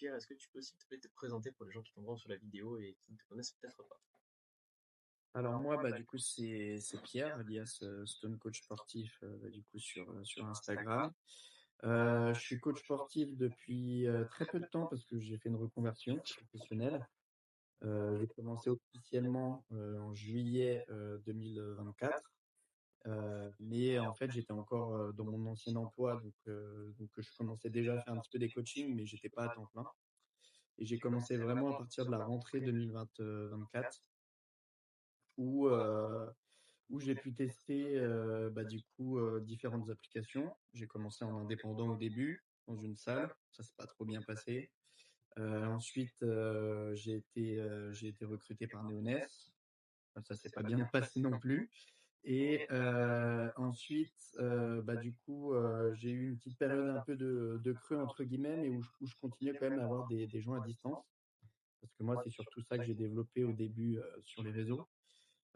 Pierre, est-ce que tu peux s'il te plaît te présenter pour les gens qui t'ont sur la vidéo et qui ne te connaissent peut-être pas? Alors moi, du coup, c'est Pierre, alias Stone Coach sportif, du coup sur Instagram. Je suis coach sportif depuis très peu de temps parce que j'ai fait une reconversion professionnelle. J'ai commencé officiellement en juillet 2024, mais en fait j'étais encore dans mon ancien emploi, donc je commençais déjà à faire un petit peu des coachings, mais j'étais pas à temps plein. Et j'ai commencé vraiment à partir de la rentrée 2024 où où j'ai pu tester du coup différentes applications. J'ai commencé en indépendant au début, dans une salle, ça s'est pas trop bien passé. Ensuite, j'ai été recruté par Neoness, ça s'est pas bien passé non plus. Et ensuite, du coup, j'ai eu une petite période un peu de creux entre guillemets, mais où je continuais quand même à avoir des gens à distance. Parce que moi, c'est surtout ça que j'ai développé au début sur les réseaux.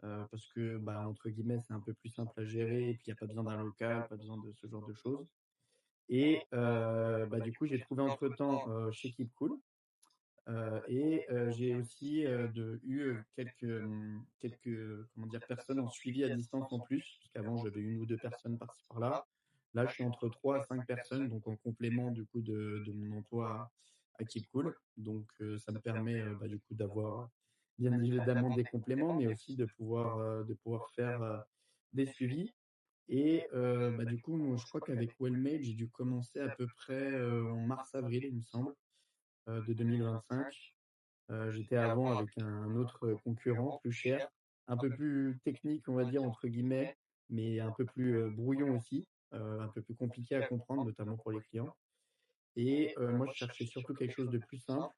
Parce que, entre guillemets, c'est un peu plus simple à gérer et puis il y a pas besoin d'un local, pas besoin de ce genre de choses. Et du coup, j'ai trouvé entre-temps chez Keepcool. J'ai aussi eu quelques comment dire, personnes en suivi à distance en plus, parce qu'avant j'avais une ou deux personnes par-ci par-là. Là, je suis entre 3 à 5 personnes, donc en complément du coup de mon emploi à Keepcool. Donc ça me permet du coup d'avoir bien évidemment des compléments, mais aussi de pouvoir faire des suivis. Et du coup, moi, je crois qu'avec Wellmade, j'ai dû commencer à peu près en mars-avril, il me semble, de 2025. J'étais avant avec un autre concurrent plus cher, un peu plus technique, on va dire, entre guillemets, mais un peu plus brouillon aussi, un peu plus compliqué à comprendre, notamment pour les clients. Et moi, je cherchais surtout quelque chose de plus simple,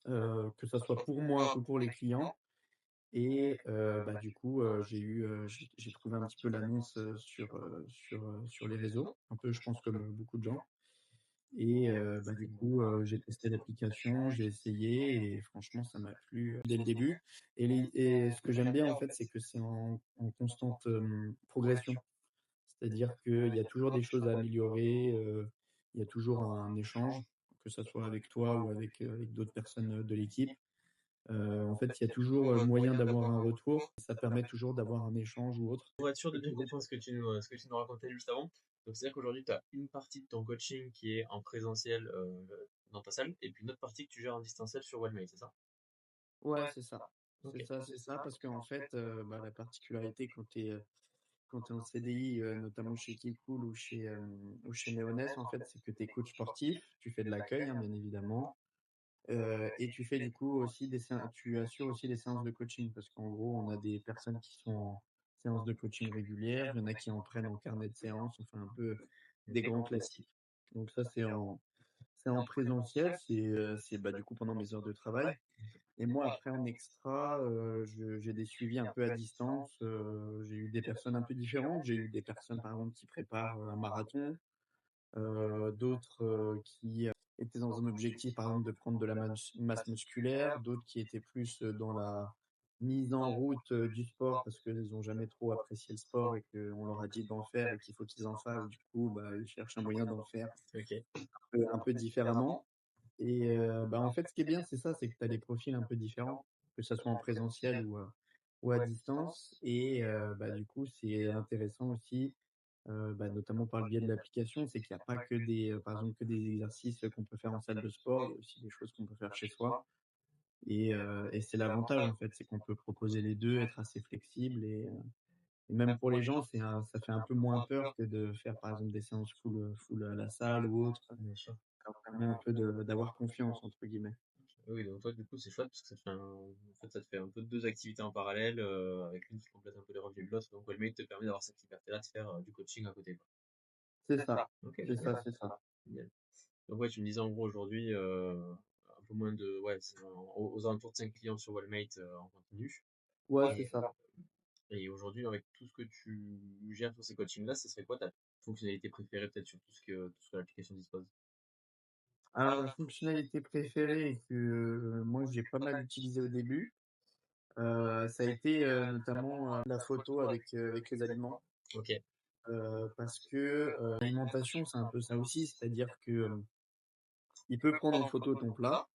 que ça soit pour moi ou pour les clients. Et du coup, j'ai trouvé un petit peu l'annonce sur les réseaux, un peu, je pense, comme beaucoup de gens. Et du coup, j'ai testé l'application, j'ai essayé et franchement, ça m'a plu dès le début. Et ce que j'aime bien, en fait, c'est que c'est en constante progression. C'est-à-dire qu'il y a toujours des choses à améliorer, il y a toujours un échange, que ça soit avec toi ou avec d'autres personnes de l'équipe. En fait, il y a toujours moyen d'avoir un retour. Ça permet toujours d'avoir un échange ou autre. Pour être sûr de bien comprendre ce que tu nous racontais juste avant, donc c'est-à-dire qu'aujourd'hui, tu as une partie de ton coaching qui est en présentiel dans ta salle, et puis une autre partie que tu gères en distanciel sur Wellmail, c'est ça? Ouais, c'est ça. Ok. C'est ça, parce qu'en fait, la particularité quand tu es en CDI, notamment chez Keepcool ou chez Neoness, en fait, c'est que tu es coach sportif, tu fais de l'accueil, hein, bien évidemment, et tu fais du coup aussi tu assures aussi des séances de coaching, parce qu'en gros, on a des personnes qui sont en séances de coaching régulières, il y en a qui en prennent en carnet de séance, enfin un peu des grands classiques. Donc ça, c'est en présentiel, c'est du coup pendant mes heures de travail. Et moi, après, en extra, j'ai des suivis un peu à distance. J'ai eu des personnes un peu différentes. J'ai eu des personnes, par exemple, qui préparent un marathon, d'autres qui étaient dans un objectif, par exemple, de prendre de la masse musculaire, d'autres qui étaient plus dans la mise en route du sport parce qu'ils n'ont jamais trop apprécié le sport et qu'on leur a dit d'en faire et qu'il faut qu'ils en fassent. Du coup, ils cherchent un moyen d'en faire Ok. un peu différemment. Et en fait, ce qui est bien, c'est ça, c'est que tu as des profils un peu différents, que ça soit en présentiel ou à distance. Et du coup, c'est intéressant aussi, notamment par le biais de l'application, c'est qu'il n'y a pas que par exemple, que des exercices qu'on peut faire en salle de sport, il y a aussi des choses qu'on peut faire chez soi. Et c'est l'avantage, en fait, c'est qu'on peut proposer les deux, être assez flexible. Et même pour les gens, ça fait un peu moins peur que de faire, par exemple, des séances full à la salle ou autre. Bien sûr. Ça permet un peu d'avoir confiance, entre guillemets. Oui, donc toi, du coup, c'est chouette parce que en fait, ça te fait un peu deux activités en parallèle, avec l'une qui complète un peu les revenus de l'autre. Donc, Wellmate te permet d'avoir cette liberté-là de faire du coaching à côté, quoi. C'est ça, Ok, c'est génial. ça, c'est ça. Génial. Donc, ouais, tu me disais en gros aujourd'hui, un peu moins de, ouais, aux alentours de 5 clients sur Wellmate en continu. Ouais, c'est Et, ça. et aujourd'hui, avec tout ce que tu gères sur ces coachings-là, ce serait quoi ta fonctionnalité préférée peut-être sur tout ce que l'application dispose? Alors, la fonctionnalité préférée que moi j'ai pas mal utilisée au début, ça a été notamment la photo avec les aliments. Ok. Parce que l'alimentation, c'est un peu ça aussi, c'est-à-dire que il peut prendre en photo ton plat.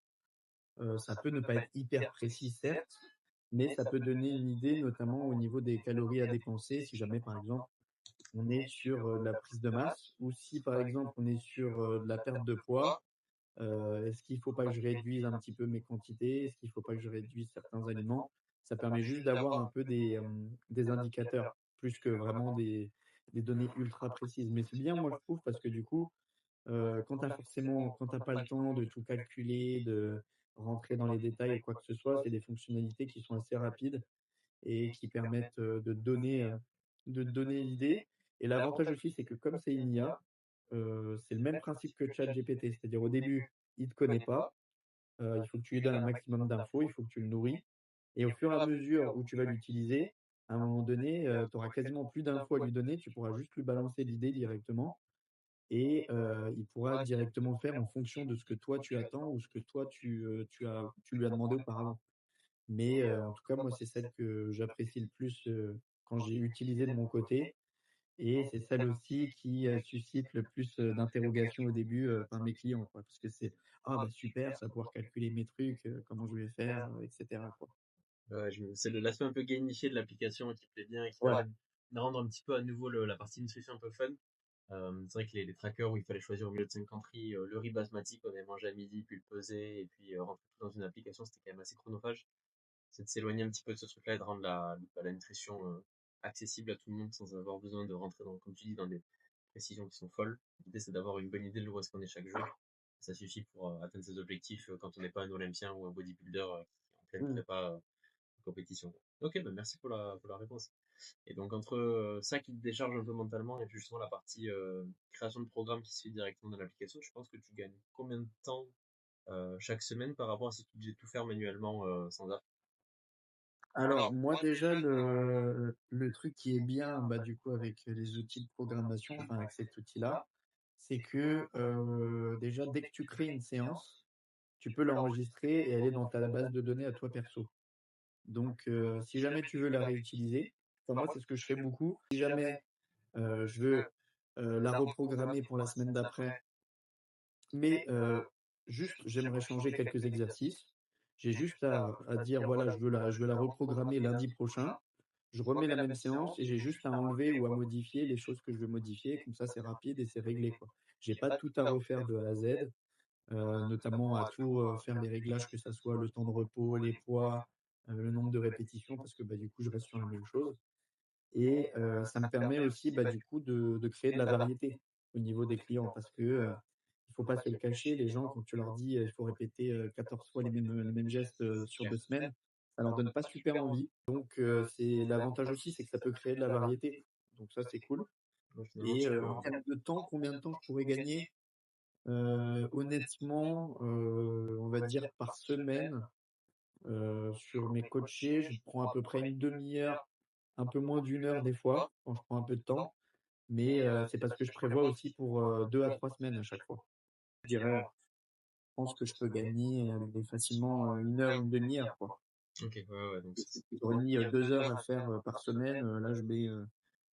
Ça peut ne pas être hyper précis, certes, mais ça peut donner une idée, notamment au niveau des calories à dépenser, si jamais, par exemple, on est sur de la prise de masse, ou si, par exemple, on est sur de la perte de poids. Est-ce qu'il faut pas que je réduise un petit peu mes quantités? Est-ce qu'il faut pas que je réduise certains aliments? Ça permet juste d'avoir un peu des indicateurs, plus que vraiment des données ultra précises. Mais c'est bien, moi, je trouve, parce que du coup, quand t'as pas le temps de tout calculer, de rentrer dans les détails ou quoi que ce soit, c'est des fonctionnalités qui sont assez rapides et qui permettent de te donner l'idée. Et l'avantage aussi, c'est que comme c'est une IA, c'est le même principe que ChatGPT. C'est-à-dire au début, il ne te connaît pas, il faut que tu lui donnes un maximum d'infos, il faut que tu le nourris. Et au fur et à mesure où tu vas l'utiliser, à un moment donné, tu auras quasiment plus d'infos à lui donner, tu pourras juste lui balancer l'idée directement et il pourra directement faire en fonction de ce que toi tu attends ou ce que toi tu lui as demandé auparavant. Mais en tout cas, moi, c'est celle que j'apprécie le plus quand j'ai utilisé de mon côté. Et c'est celle aussi qui suscite le plus d'interrogations au début par mes clients, quoi. Parce que c'est ah bah super, ça va pouvoir calculer mes trucs, comment je vais faire, etc., quoi. Ouais, c'est l'aspect un peu gamifié de l'application qui plaît bien et qui Ouais. permet de rendre un petit peu à nouveau la partie nutrition un peu fun. C'est vrai que les trackers où il fallait choisir au milieu de 50 riz, le riz basmati qu'on avait mangé à midi, puis le peser, et puis rentrer tout dans une application, c'était quand même assez chronophage. C'est de s'éloigner un petit peu de ce truc-là et de rendre la nutrition accessible à tout le monde sans avoir besoin de rentrer dans, comme tu dis, dans des précisions qui sont folles. L'idée, c'est d'avoir une bonne idée de où est-ce qu'on est chaque jour. Ça suffit pour atteindre ses objectifs quand on n'est pas un olympien ou un bodybuilder qui est en pleine Mmh. prépa de compétition. Ok, bah merci pour la réponse. Et donc entre ça qui te décharge un peu mentalement et puis justement la partie création de programme qui se fait directement dans l'application, je pense que tu gagnes combien de temps chaque semaine par rapport à si tu devais tout faire manuellement sans app? Alors moi déjà le truc qui est bien, bah, du coup avec les outils de programmation, enfin avec cet outil-là, c'est que, déjà dès que tu crées une séance, tu peux l'enregistrer et elle est dans ta base de données à toi perso. Donc si jamais tu veux la réutiliser, enfin moi c'est ce que je fais beaucoup. Si jamais, je veux, la reprogrammer pour la semaine d'après, mais juste j'aimerais changer quelques exercices, j'ai juste à dire: «Voilà, je veux la reprogrammer lundi prochain». Je remets la même séance et j'ai juste à enlever ou à modifier les choses que je veux modifier, comme ça c'est rapide et c'est réglé, quoi. J'ai pas tout à refaire de A à Z, notamment à tout, faire les réglages, que ça soit le temps de repos, les poids, le nombre de répétitions parce que, bah, du coup, je reste sur la même chose et ça me permet aussi, bah, du coup, de créer de la variété au niveau des clients parce que, il faut pas se le cacher, les gens, quand tu leur dis, il faut répéter, 14 fois les mêmes gestes, sur 2 semaines, ça leur donne pas super envie. Donc c'est l'avantage aussi, c'est que ça peut créer de la variété. Donc ça, c'est cool Donc finalement, et tu peux. en termes de temps, combien de temps je pourrais gagner? Honnêtement, on va dire par semaine, sur mes coachés, je prends à peu près une demi heure, un peu moins d'une heure des fois, quand je prends un peu de temps, mais c'est parce que je prévois aussi pour, 2 à 3 semaines à chaque fois. Je dirais, je pense que je peux gagner, facilement, 1 heure, une demi heure, quoi. Ok, ouais, ouais, donc Si j'aurais mis, 2 heures à faire, par semaine, là je mets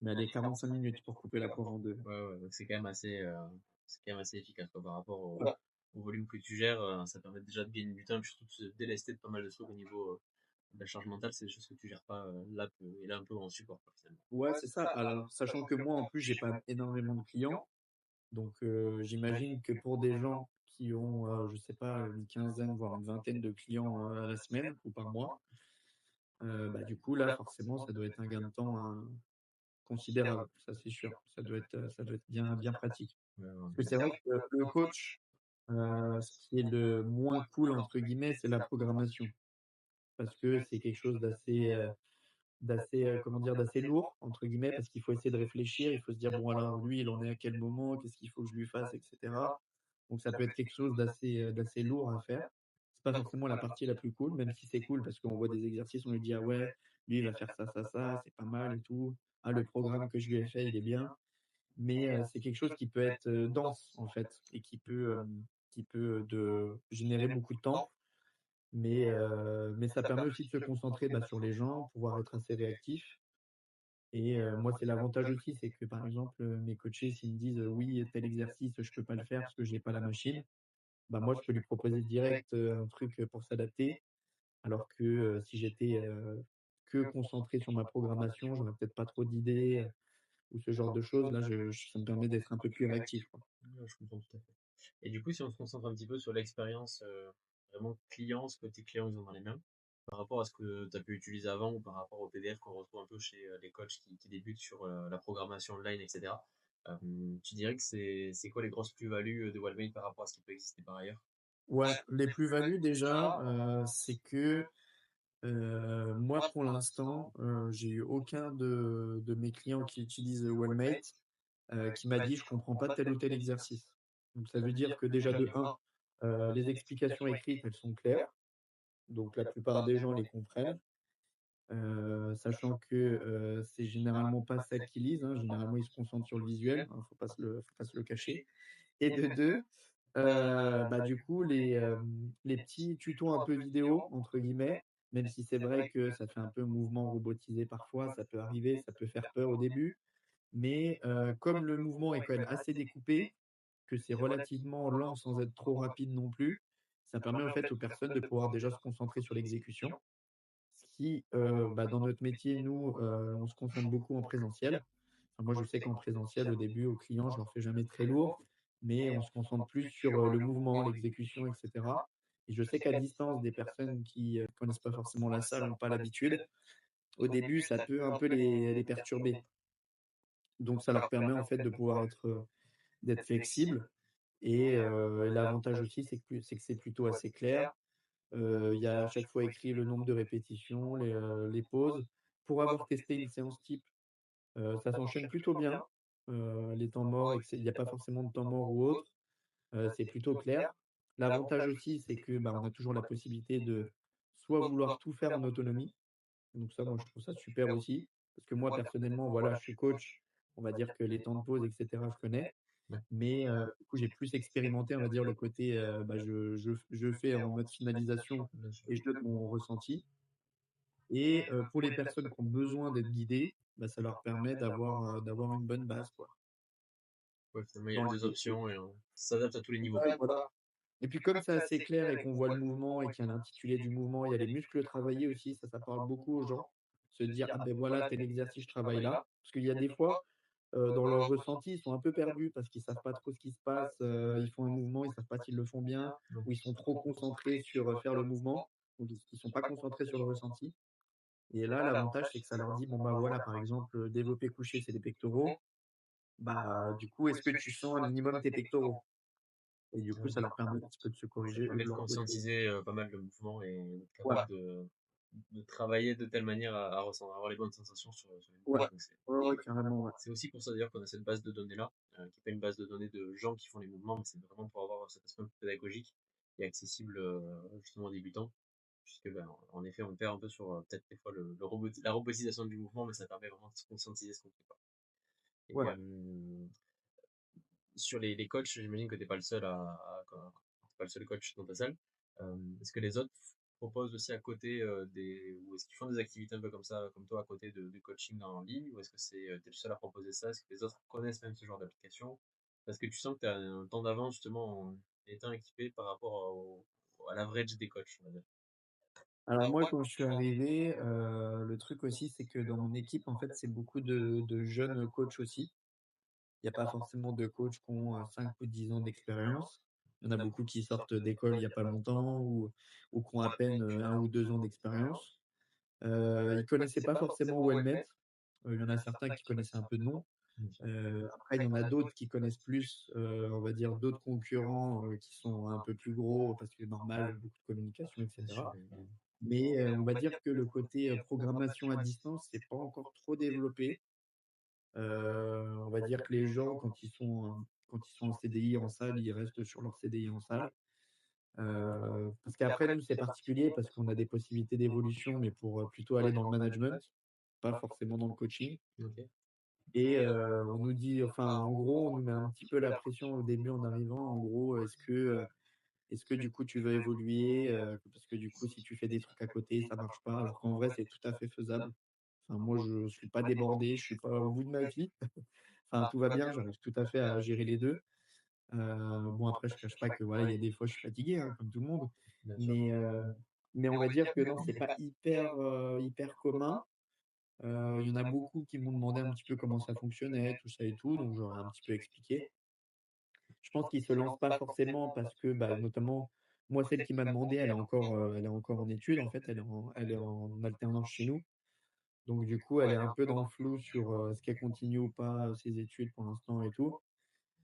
allez 45 minutes pour couper la poire en 2. ouais, ouais, donc c'est quand même assez efficace quoi, par rapport Ouais. au volume que tu gères. Ça permet déjà de gagner du temps et puis surtout de se délester de pas mal de trucs au niveau de la charge mentale. C'est des choses que tu gères pas là, et là un peu en support quoi, finalement. Ouais, c'est ça. Alors, sachant que moi, en plus, j'ai pas énormément de clients. Donc, j'imagine que pour des gens qui ont, je sais pas, une quinzaine, voire une vingtaine de clients, à la semaine ou par mois, bah, du coup, là, forcément, ça doit être un gain de temps, hein, considérable. Ça, c'est sûr. Ça doit être bien, bien pratique. Ouais, Parce que ouais. c'est vrai que le coach, ce qui est le moins cool, entre guillemets, c'est la programmation. Parce que c'est quelque chose comment dire? «D'assez lourd» entre guillemets, parce qu'il faut essayer de réfléchir, il faut se dire: «Bon alors lui, il en est à quel moment? Qu'est-ce qu'il faut que je lui fasse?» et cetera. Donc ça peut être quelque chose d'assez lourd à faire. C'est pas forcément la partie la plus cool, même si c'est cool parce qu'on voit des exercices, on lui dit: «Ah ouais, lui il va faire ça, ça, ça, c'est pas mal et tout. Ah le programme que je lui ai fait, il est bien». Mais c'est quelque chose qui peut être, dense en fait et qui peut, de générer beaucoup de temps. Mais ça permet aussi de se concentrer, bah, sur les gens, pouvoir être assez réactif et moi, c'est l'avantage aussi, c'est que, par exemple, mes coachés, s'ils me disent: «Oui, tel exercice, je peux pas le faire parce que j'ai pas la machine», bah, moi, je peux lui proposer direct, un truc, pour s'adapter. Alors que, si j'étais, que concentré sur ma programmation, j'aurais peut-être pas trop d'idées, ou ce genre de choses. Là, ça me permet d'être un peu plus réactif, quoi. Ouais, je comprends tout à fait. Et du coup, si on se concentre un petit peu sur l'expérience vraiment client, ce côté client ils ont dans les mains, par rapport à ce que tu as pu utiliser avant ou par rapport au PDF qu'on retrouve un peu chez les coachs qui débutent sur la programmation online, etc. euh, Tu dirais que c'est quoi les grosses plus-values de Wellmate par rapport à ce qui peut exister par ailleurs? Ouais, les plus-values déjà, c'est que, moi pour l'instant, j'ai eu aucun de mes clients qui utilisent Wellmate, qui m'a dit: «Je comprends pas tel ou tel exercice». Donc ça veut dire que déjà de un, les explications écrites, elles sont claires, donc la plupart des gens les comprennent. Sachant que, c'est généralement pas ça qu'ils lisent, hein. Généralement, ils se concentrent sur le visuel, hein, faut pas se le cacher. Et de 2, bah, du coup, les petits «tutos un peu vidéo» entre guillemets, même si c'est vrai que ça fait un peu mouvement robotisé parfois, ça peut arriver, ça peut faire peur au début, mais comme le mouvement est quand même assez découpé, que c'est relativement lent sans être trop rapide non plus, ça permet en fait aux personnes de pouvoir déjà se concentrer sur l'exécution. Ce qui, bah, dans notre métier, nous, on se concentre beaucoup en présentiel. Enfin, moi, je sais qu'en présentiel, au début, aux clients, je leur fais jamais très lourd, mais on se concentre plus sur, le mouvement, l'exécution et cetera. Et je sais qu'à distance, des personnes qui, connaissent pas forcément la salle, n'ont pas l'habitude, au début, ça peut un peu les perturber. Donc ça leur permet, en fait, de pouvoir être, d'être flexible. Et l'avantage aussi, c'est que c'est plutôt assez clair. Il y a à chaque fois écrit le nombre de répétitions, les pauses. Pour avoir testé une séance type, ça s'enchaîne plutôt bien. Les temps morts il y a pas forcément de temps mort ou autre, c'est plutôt clair. L'avantage aussi, c'est que, bah, on a toujours la possibilité de soit vouloir tout faire en autonomie, donc ça, moi, je trouve ça super aussi. Parce que moi, personnellement, voilà, je suis coach, on va dire que les temps de pause et cetera, je connais. Ouais, Mais du coup, j'ai plus expérimenté, on va dire, le côté, bah, je fais en mode finalisation bien sûr. et je donne mon ressenti. Et pour les personnes qui ont besoin d'être guidées, bah, ça leur permet d'avoir une bonne base, quoi. Ouais, finalement, il y a Dans deux les options et ça s'adapte à tous les niveaux. ouais, voilà. Et puis comme c'est assez clair et qu'on voit le mouvement et qu'il y a l'intitulé du mouvement, il y a les muscles travaillés aussi, ça parle beaucoup aux gens. Se dire: «Ah ben voilà, tel exercice, je travaille là». Parce qu'il y a des fois, dans leur ressenti, ils sont un peu perdus parce qu'ils savent pas trop ce qui se passe, ils font un mouvement, ils savent pas s'ils le font bien Donc, ou ils sont trop concentrés sur, faire le mouvement, ou ils sont pas concentrés sur le ressenti. Et là, l'avantage, c'est que ça leur dit: «Bon, bah, voilà, par exemple, développé couché, c'est les pectoraux. Bah, du coup, est-ce que tu sens un minimum tes pectoraux?» Et du coup, ça leur permet un petit peu de se ça corriger eux permet de de leur côté. conscientiser pas mal le mouvement et d'être capable Voilà. de travailler de telle manière à avoir les bonnes sensations sur les Ouais. mouvements. Donc Ouais, ouais, carrément, ouais. c'est aussi pour ça d'ailleurs qu'on a cette base de données-là, qui n'est pas une base de données de gens qui font les mouvements, mais c'est vraiment pour avoir cet aspect un peu pédagogique et accessible justement aux débutants. Puisque ben, en effet, on perd un peu sur peut-être des fois la robotisation du mouvement, mais ça permet vraiment de se conscientiser ce qu'on fait pas. Et Ouais. sur les coachs, j'imagine que tu n'es pas le seul t'es pas le seul coach dans ta salle. Est-ce que les autres proposent aussi à côté ou est-ce qu'ils font des activités un peu comme ça, comme toi, à côté du coaching en ligne, ou est-ce que t'es le seul à proposer ça? Est-ce que les autres connaissent même ce genre d'application? Parce que tu sens que tu as un temps d'avance justement en étant équipé par rapport à l'average des coachs, on va dire. Alors moi, quand je suis arrivé, le truc aussi, c'est que dans mon équipe, en fait, c'est beaucoup de jeunes coachs aussi. Il y a pas forcément de coachs qui ont, 5 ou 10 ans d'expérience. Il y en a beaucoup qui sortent d'école il y a pas longtemps ou qui ont à peine, 1 ou 2 ans d'expérience. Ils connaissaient pas forcément Wellmet. Il y en a certains qui connaissaient un peu de nom. Après, il y en a d'autres qui connaissent plus, on va dire d'autres concurrents, qui sont un peu plus gros parce que normal, beaucoup de communication et Bien sûr, cetera. Mais, on va dire que le côté, programmation à distance, c'est pas encore trop développé. On va dire que les gens quand ils sont en CDI en salle, ils restent sur leur CDI en salle. Parce qu'après nous, c'est particulier parce qu'on a des possibilités d'évolution, mais pour, plutôt aller dans le management, pas forcément dans le coaching. ok. Et on nous dit enfin, en gros, on nous met un petit peu la pression au début en arrivant. En gros, est-ce que du coup tu veux évoluer? Parce que du coup, si tu fais des trucs à côté, ça marche pas. Alors qu'en vrai, c'est tout à fait faisable. Enfin, moi, je suis pas débordé, je suis pas au bout de ma vie. Enfin, tout va bien, j'arrive tout à fait à gérer les 2. Bon après je cache pas que voilà, il y a des fois je suis fatigué, hein, comme tout le monde, Bien sûr. mais on va dire que non, c'est pas hyper commun. Il y en a beaucoup qui m'ont demandé un petit peu comment ça fonctionnait, tout ça et tout, donc j'aurais un petit peu expliqué. Je pense qu'ils se lancent pas forcément parce que, bah, notamment, moi, celle qui m'a demandé, elle est encore en études, en fait, elle est en alternance chez nous. Donc du coup, elle est un peu dans le flou sur, est-ce qu'elle continue ou pas, ses études pour l'instant et tout.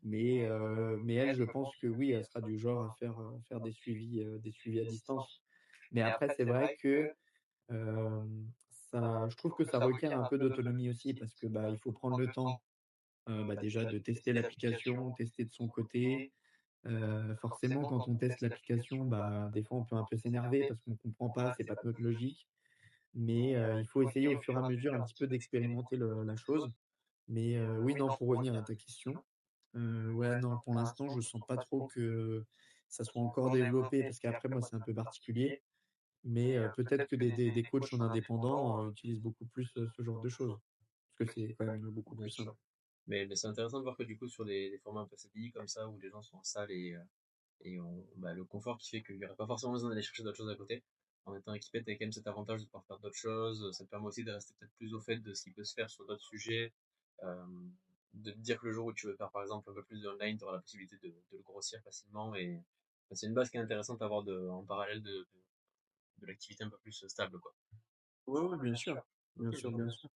Mais elle, je pense que oui, elle sera du genre à faire des suivis à distance. Mais après, c'est vrai que, ça je trouve que ça requiert un peu d'autonomie aussi parce que, bah, il faut prendre le temps, bah, déjà de tester l'application, tester de son côté. Forcément, quand on teste l'application, bah, des fois, on peut un peu s'énerver parce qu'on comprend pas, c'est pas notre logique. Mais, il faut essayer au fur et à mesure un petit peu d'expérimenter la chose. Mais, oui, non, pour revenir à ta question, ouais, non, pour l'instant, je sens pas trop que ça soit encore développé parce qu'après moi, c'est un peu particulier. Mais, peut-être que des coachs en indépendant, utilisent beaucoup plus, ce genre de choses. Parce que c'est quand même beaucoup Bien plus simple. sûr. Mais c'est intéressant de voir que du coup sur des formats un peu CDI comme ça où les gens sont en salle et ont bah, le confort qui fait qu'il n'y aurait pas forcément besoin d'aller chercher d'autres choses à côté. En étant équipé, tu as quand même cet avantage de pouvoir faire d'autres choses. Ça te permet aussi de rester peut-être plus au fait de ce qui peut se faire sur d'autres sujets. Euh, de te dire que le jour où tu veux faire par exemple un peu plus d'online, tu auras la possibilité de le grossir facilement. Et enfin, c'est une base qui est intéressante à avoir en parallèle de l'activité un peu plus stable, quoi. Oui, oui, bien sûr. Bien Ok, sûr, bien génial. sûr.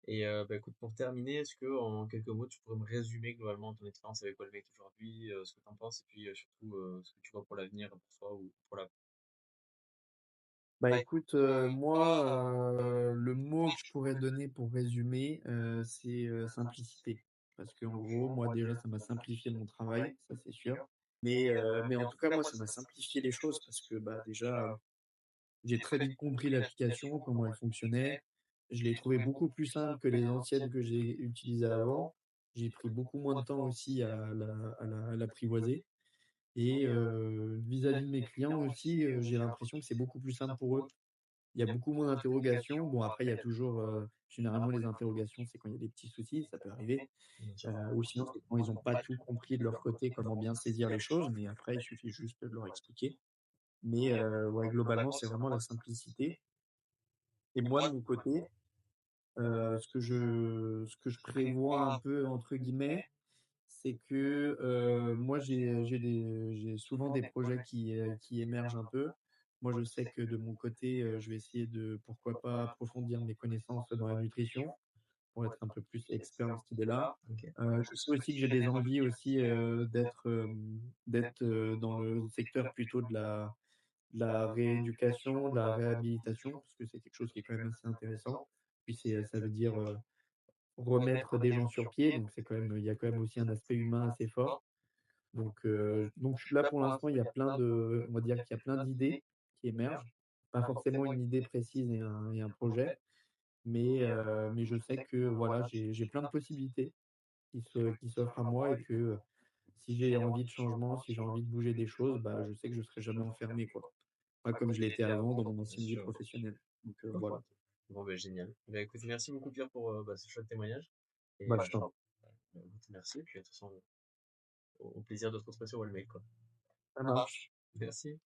Et bah, écoute, pour terminer, est-ce que en quelques mots, tu pourrais me résumer globalement ton expérience avec Wellmate aujourd'hui, ce que tu en penses, et puis surtout ce que tu vois pour l'avenir pour toi ou pour la... Bah, écoute, moi, le mot que je pourrais donner pour résumer, c'est, simplicité. Parce qu'en gros, moi, déjà, ça m'a simplifié mon travail, ça, c'est sûr. Mais en tout cas, moi, ça m'a simplifié les choses parce que, bah, déjà, j'ai très vite compris l'application, comment elle fonctionnait. Je l'ai trouvée beaucoup plus simple que les anciennes que j'ai utilisées avant. J'ai pris beaucoup moins de temps aussi à l'apprivoiser. Et vis-à-vis de mes clients aussi, j'ai l'impression que c'est beaucoup plus simple pour eux. Il y a beaucoup moins d'interrogations. Bon, après, il y a toujours, généralement, les interrogations, c'est quand il y a des petits soucis, ça peut arriver. Bien sûr. Ou sinon, c'est quand ils n'ont pas tout compris de leur côté, comment bien saisir les choses. Mais après, il suffit juste de leur expliquer. Mais ouais, globalement, c'est vraiment la simplicité. Et moi, de mon côté, ce que je prévois un peu, entre guillemets, c'est que moi, j'ai souvent des projets qui émergent un peu. Moi, je sais que de mon côté, je vais essayer de, pourquoi pas, approfondir mes connaissances dans la nutrition pour être un peu plus expert dans cette idée-là. Ok. Je sais aussi que j'ai des envies aussi d'être dans le secteur plutôt de la rééducation, de la réhabilitation, parce que c'est quelque chose qui est quand même assez intéressant. Puis ça veut dire remettre des gens sur pied, donc c'est quand même, il y a quand même aussi un aspect humain assez fort. Donc je suis là pour l'instant, il y a plein de, on va dire qu'il y a plein d'idées qui émergent. Pas forcément une idée précise et un projet, mais je sais que voilà, j'ai plein de possibilités qui s'offrent à moi et que si j'ai envie de changement, si j'ai envie de bouger des choses, bah, je sais que je serai jamais enfermé, quoi. Pas comme je l'étais avant dans mon Bien ancienne vie sûr. professionnelle. Donc Ok. voilà. Bon, ben génial. Bah, écoute, merci beaucoup Pierre pour bah, ce chouette témoignage. Et Bah, je t'en écoute, merci. Et puis de toute façon, au plaisir de se retrouver sur Wellmate, quoi. Ça marche. Merci.